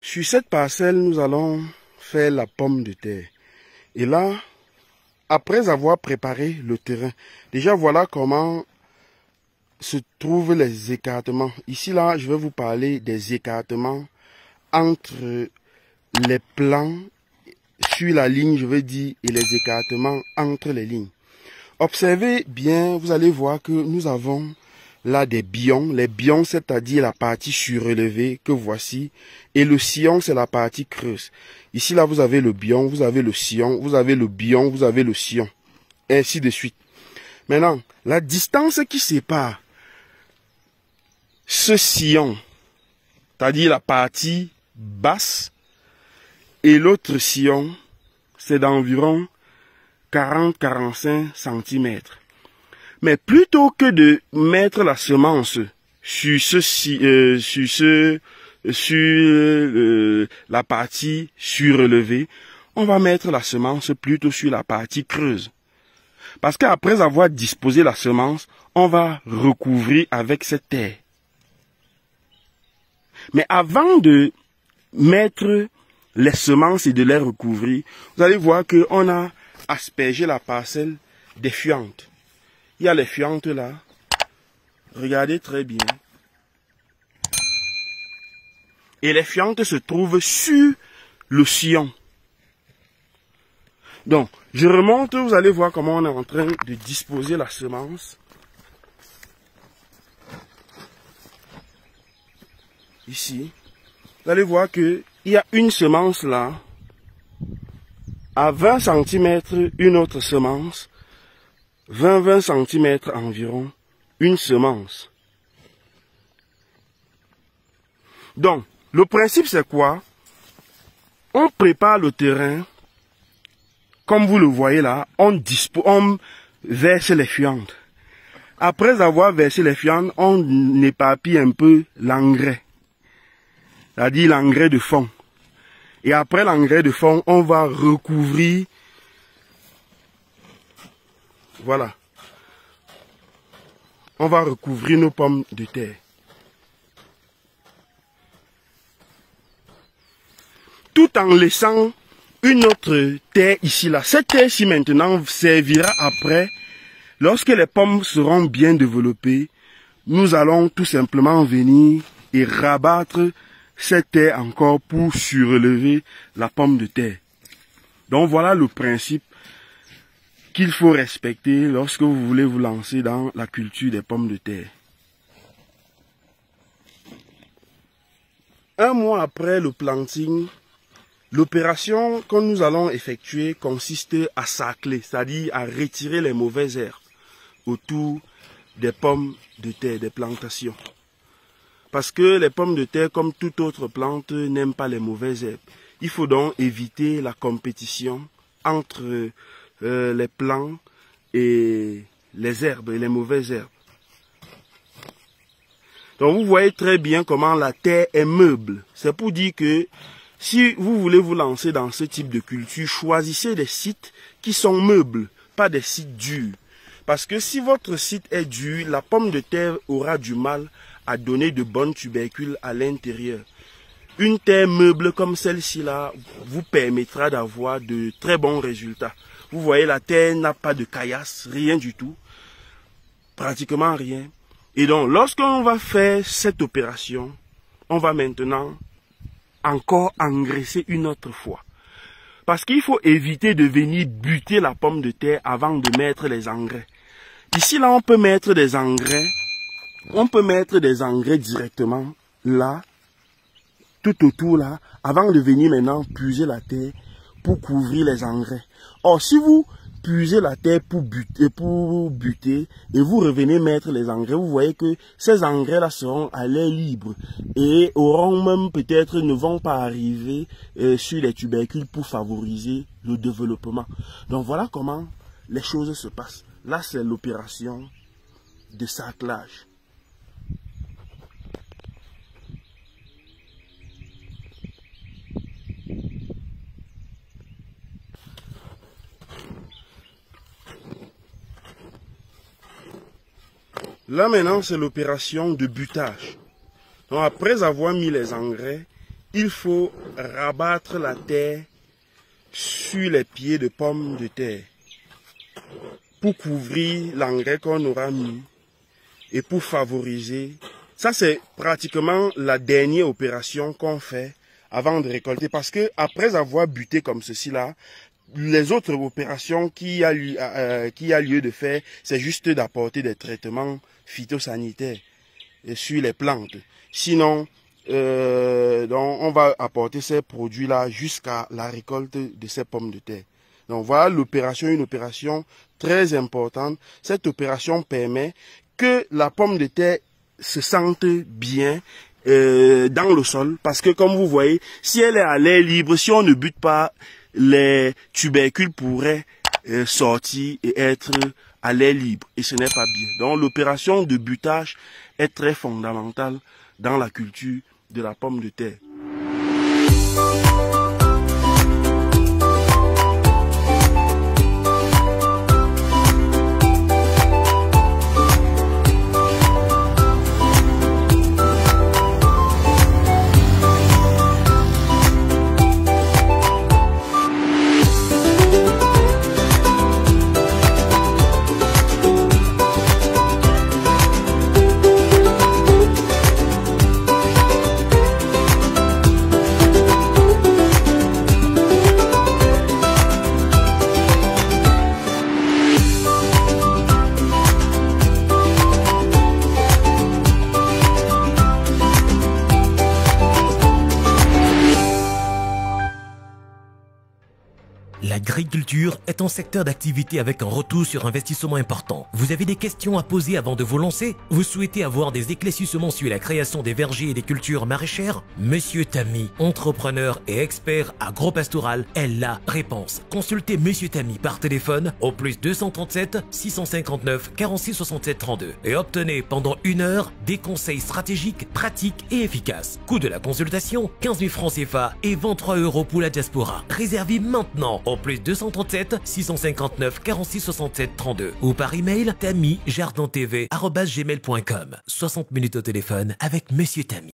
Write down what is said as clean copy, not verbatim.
Sur cette parcelle, nous allons faire la pomme de terre. Et là, après avoir préparé le terrain, déjà voilà comment se trouvent les écartements. Ici, là, je vais vous parler des écartements entre les plants sur la ligne, je veux dire, et les écartements entre les lignes. Observez bien, vous allez voir que nous avons là des bions. Les bions, c'est-à-dire la partie surélevée que voici. Et le sillon, c'est la partie creuse. Ici, là, vous avez le bion, vous avez le sillon, vous avez le bion, vous avez le sillon. Et ainsi de suite. Maintenant, la distance qui sépare ce sillon, c'est-à-dire la partie basse, et l'autre sillon, c'est d'environ 40-45 cm. Mais plutôt que de mettre la semence sur la partie surélevée, on va mettre la semence plutôt sur la partie creuse. Parce qu'après avoir disposé la semence, on va recouvrir avec cette terre. Mais avant de mettre les semences et de les recouvrir, vous allez voir qu'on a aspergé la parcelle des fientes. Il y a les fientes là. Regardez très bien. Et les fientes se trouvent sur le sillon. Donc, je remonte, vous allez voir comment on est en train de disposer la semence. Ici, vous allez voir qu'il y a une semence là. À 20 cm, une autre semence. 20 cm environ, une semence. Donc, le principe c'est quoi? On prépare le terrain, comme vous le voyez là, on verse les fientes. Après avoir versé les fientes, on éparpille un peu l'engrais, c'est-à-dire l'engrais de fond. Et après l'engrais de fond, on va recouvrir. Voilà. On va recouvrir nos pommes de terre. Tout en laissant une autre terre ici, là. Cette terre-ci maintenant servira après, lorsque les pommes seront bien développées, nous allons tout simplement venir et rabattre cette terre encore pour surélever la pomme de terre. Donc voilà le principe qu'il faut respecter lorsque vous voulez vous lancer dans la culture des pommes de terre. Un mois après le planting, l'opération que nous allons effectuer consiste à sacler, c'est-à-dire à retirer les mauvaises herbes autour des pommes de terre, des plantations. Parce que les pommes de terre, comme toute autre plante, n'aiment pas les mauvaises herbes. Il faut donc éviter la compétition entre les plants et les herbes et les mauvaises herbes. Donc vous voyez très bien comment la terre est meuble. C'est pour dire que si vous voulez vous lancer dans ce type de culture, choisissez des sites qui sont meubles, pas des sites durs. Parce que si votre site est dur, la pomme de terre aura du mal à donner de bonnes tubercules à l'intérieur. Une terre meuble comme celle-ci là vous permettra d'avoir de très bons résultats. Vous voyez, la terre n'a pas de caillasse, rien du tout. Pratiquement rien. Et donc, lorsqu'on va faire cette opération, on va maintenant encore engraisser une autre fois. Parce qu'il faut éviter de venir buter la pomme de terre avant de mettre les engrais. Ici, là, on peut mettre des engrais. On peut mettre des engrais directement là, tout autour là, avant de venir maintenant puiser la terre pour couvrir les engrais. Or, si vous puisez la terre pour buter et vous revenez mettre les engrais, vous voyez que ces engrais-là seront à l'air libre et auront même peut-être ne vont pas arriver sur les tubercules pour favoriser le développement. Donc voilà comment les choses se passent. Là, c'est l'opération de saclage. Là maintenant, c'est l'opération de butage. Donc après avoir mis les engrais il faut rabattre la terre sur les pieds de pommes de terre pour couvrir l'engrais qu'on aura mis et pour favoriser. Ça, c'est pratiquement la dernière opération qu'on fait avant de récolter, parce que après avoir buté comme ceci là, les autres opérations qui a lieu de faire, c'est juste d'apporter des traitements phytosanitaires sur les plantes. Sinon, donc on va apporter ces produits-là jusqu'à la récolte de ces pommes de terre. Donc voilà l'opération, une opération très importante. Cette opération permet que la pomme de terre se sente bien dans le sol, parce que comme vous voyez, si elle est à l'air libre, si on ne bute pas, les tubercules pourraient sortir et être à l'air libre, et ce n'est pas bien. Donc l'opération de butage est très fondamentale dans la culture de la pomme de terre. L'agriculture est un secteur d'activité avec un retour sur investissement important. Vous avez des questions à poser avant de vous lancer? Vous souhaitez avoir des éclaircissements sur la création des vergers et des cultures maraîchères? Monsieur Tami, entrepreneur et expert agropastoral, est la réponse. Consultez Monsieur Tami par téléphone au +237 659 46 67 32 et obtenez pendant 1 heure des conseils stratégiques, pratiques et efficaces. Coût de la consultation, 15 000 francs CFA et 23 € pour la diaspora. Réservez maintenant au +237 659 46 67 32 ou par email tamijardintv@gmail.com. 60 minutes au téléphone avec Monsieur Tami.